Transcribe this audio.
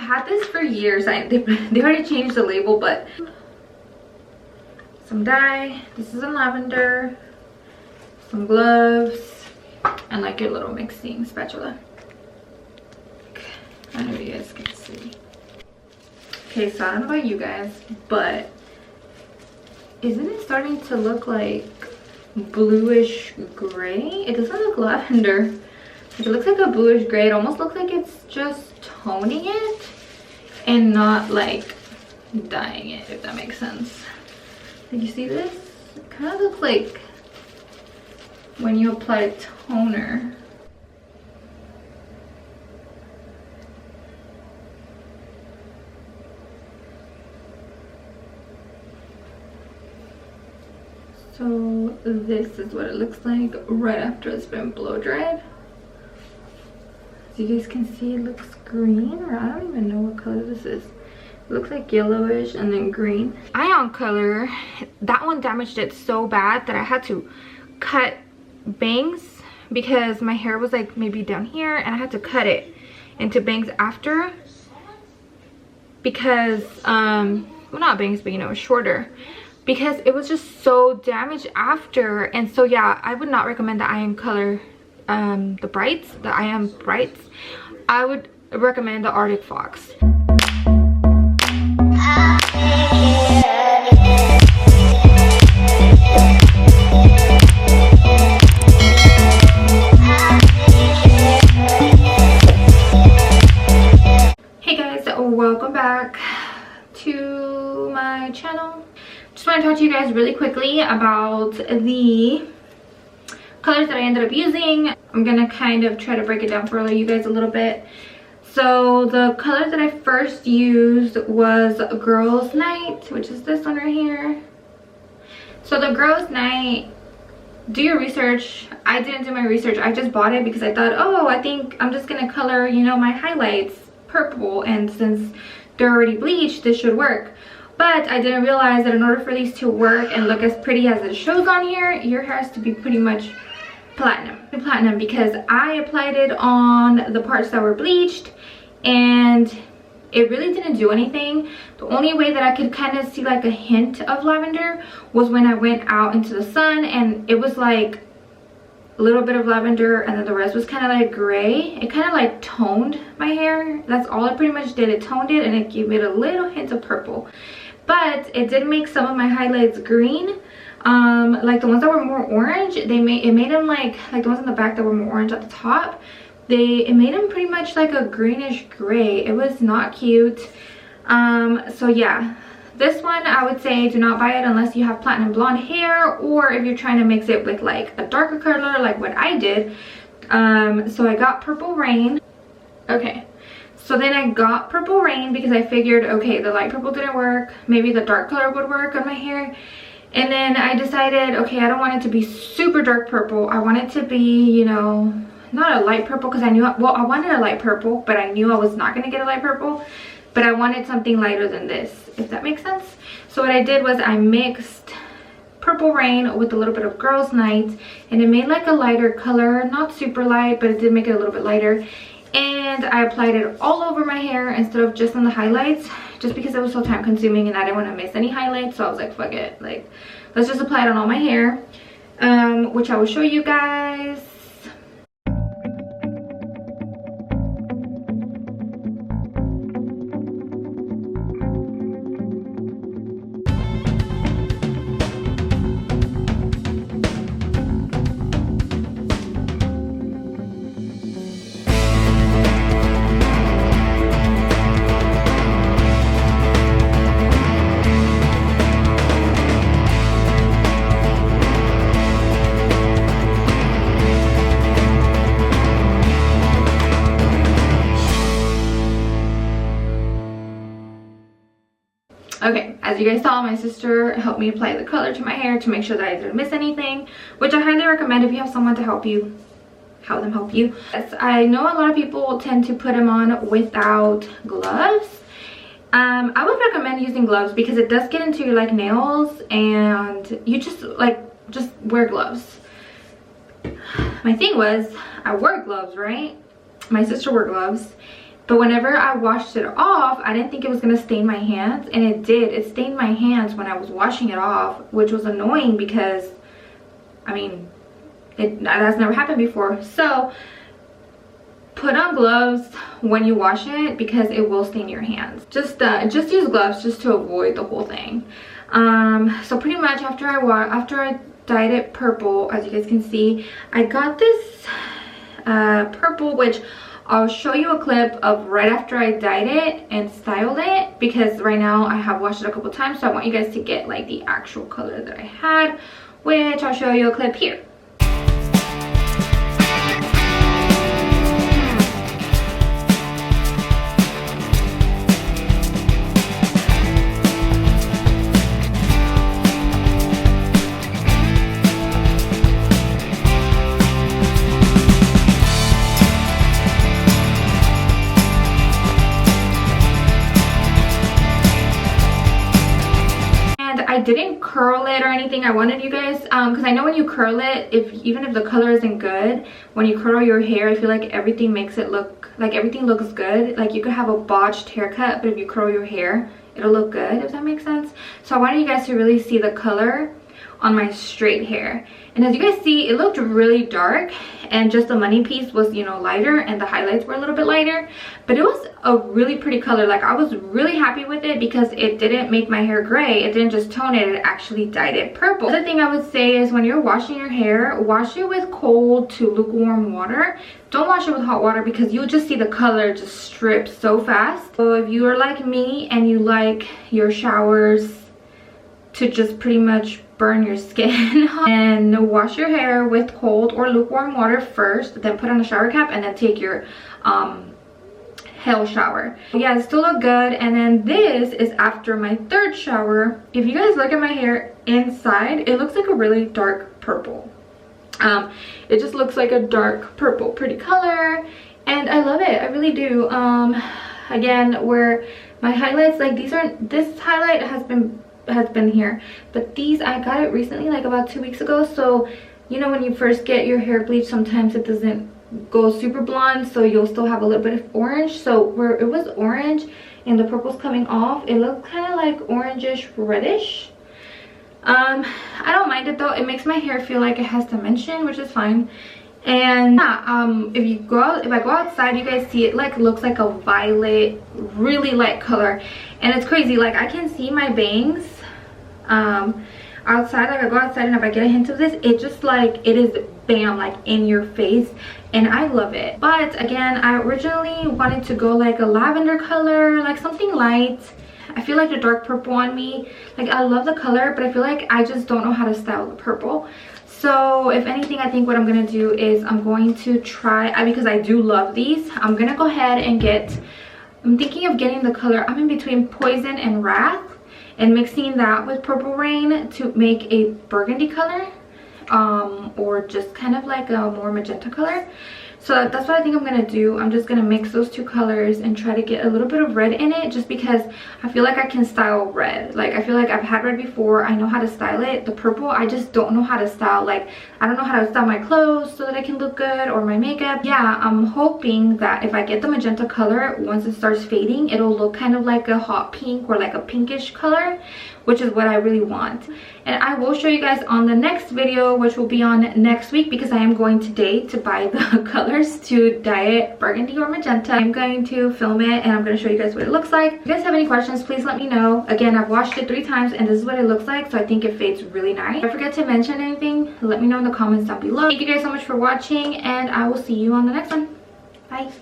had this for years. They already changed the label, but some dye. This is in lavender. Some gloves. And like your little mixing spatula. I don't know if you guys can see. Okay, so I don't know about you guys, but isn't it starting to look like bluish gray? It doesn't look lavender. It looks like a bluish gray. It almost looks like it's just toning it and not like dyeing it, if that makes sense. Did you see this? It kind of looks like when you apply toner. So this is what it looks like right after it's been blow dried. As you guys can see, it looks green, or I don't even know what color this is. It looks like yellowish and then green. Ion color, that one damaged it so bad that I had to cut bangs because my hair was like maybe down here, and I had to cut it into bangs after because well, not bangs, but you know, shorter, because it was just so damaged after. And so yeah, I would not recommend the Ion color, the Ion brights. I would recommend the Artic Fox. Welcome back to my channel. Just want to talk to you guys really quickly about the colors that I ended up using. I'm gonna kind of try to break it down for you guys a little bit. So the color that I first used was Girls Night, which is this one right here. So the Girls Night, do your research. I didn't do my research. I just bought it because I thought, oh, I think I'm just gonna color, you know, my highlights purple, and since they're already bleached, this should work. But I didn't realize that in order for these to work and look as pretty as it shows on here, your hair has to be pretty much platinum, because I applied it on the parts that were bleached and it really didn't do anything. The only way that I could kind of see like a hint of lavender was when I went out into the sun, and it was like a little bit of lavender and then the rest was kind of like gray. It kind of like toned my hair. That's all it pretty much did. It toned it and it gave it a little hint of purple, but it did make some of my highlights green. Like the ones that were more orange, it made them like the ones in the back that were more orange at the top, it made them pretty much like a greenish gray. It was not cute. So yeah, this one I would say do not buy it unless you have platinum blonde hair, or if you're trying to mix it with like a darker color like what I did. So I got Purple Rain. Okay, so then I got Purple Rain because I figured, okay, the light purple didn't work, maybe the dark color would work on my hair. And then I decided, okay, I don't want it to be super dark purple. I want it to be, you know, not a light purple, because I knew, well, I wanted a light purple, but I knew I was not going to get a light purple. But I wanted something lighter than this, if that makes sense. So what I did was I mixed Purple Rain with a little bit of Girls Night, and it made like a lighter color, not super light, but it did make it a little bit lighter. And I applied it all over my hair instead of just on the highlights, just because it was so time consuming and I didn't want to miss any highlights. So I was like, fuck it, like let's just apply it on all my hair, which I will show you guys. Okay, as you guys saw, my sister helped me apply the color to my hair to make sure that I didn't miss anything, which I highly recommend if you have someone to help you, have them help you. Yes, I know a lot of people tend to put them on without gloves. I would recommend using gloves because it does get into your like nails, and you just wear gloves. My thing was, I wore gloves, right? My sister wore gloves, But whenever I washed it off, I didn't think it was going to stain my hands, and it did. It stained my hands when I was washing it off, which was annoying because, I mean, that's never happened before. So put on gloves when you wash it because it will stain your hands. Just use gloves just to avoid the whole thing. So pretty much after I dyed it purple, as you guys can see, I got this purple, which I'll show you a clip of right after I dyed it and styled it, because right now I have washed it a couple times, so I want you guys to get like the actual color that I had, which I'll show you a clip here. I didn't curl it or anything. I wanted you guys, because I know when you curl it, even if the color isn't good, when you curl your hair, I feel like everything makes it look like everything looks good. Like you could have a botched haircut, but if you curl your hair, it'll look good, if that makes sense. So I wanted you guys to really see the color on my straight hair, and as you guys see, it looked really dark, and just the money piece was, you know, lighter, and the highlights were a little bit lighter, but it was a really pretty color. Like I was really happy with it because it didn't make my hair gray, it didn't just tone it, it actually dyed it purple. The other thing I would say is when you're washing your hair, wash it with cold to lukewarm water. Don't wash it with hot water because you'll just see the color just strip so fast. So if you are like me and you like your showers to just pretty much burn your skin and wash your hair with cold or lukewarm water first, then put on a shower cap, and then take your hell shower. Yeah, it still look good. And then this is after my third shower. If you guys look at my hair inside, it looks like a really dark purple. It just looks like a dark purple, pretty color, and I love it. I really do. Again, where my highlights, like this highlight has been here, but these I got it recently, like about 2 weeks ago. So you know when you first get your hair bleached, sometimes it doesn't go super blonde, so you'll still have a little bit of orange. So where it was orange and the purple's coming off, it looked kind of like orangish reddish. I don't mind it though. It makes my hair feel like it has dimension, which is fine. And yeah, if I go outside, you guys see it like looks like a violet, really light color, and it's crazy. Like I can see my bangs outside. Like I go outside and if I get a hint of this, it just like it is bam, like in your face, and I love it. But again, I originally wanted to go like a lavender color, like something light. I feel like the dark purple on me, like I love the color, but I feel like I just don't know how to style the purple. So if anything, I think what I'm gonna do is I'm going to try, because I do love these, I'm gonna go ahead and I'm thinking of getting the color, I'm in between Poison and Wrath, and mixing that with Purple Rain to make a burgundy color, or just kind of like a more magenta color. So that's what I think I'm gonna do. I'm just gonna mix those two colors and try to get a little bit of red in it, just because I feel like I can style red. Like I feel like I've had red before, I know how to style it. The purple, I just don't know how to style. Like I don't know how to style my clothes so that it can look good, or my makeup. Yeah, I'm hoping that if I get the magenta color, once it starts fading, it'll look kind of like a hot pink or like a pinkish color, which is what I really want. And I will show you guys on the next video, which will be on next week, because I am going today to buy the colors to dye it burgundy or magenta. I'm going to film it and I'm going to show you guys what it looks like. If you guys have any questions, please let me know. Again, I've washed it 3 times and this is what it looks like, so I think it fades really nice. If I forget to mention anything, let me know in the comments down below. Thank you guys so much for watching, and I will see you on the next one. Bye.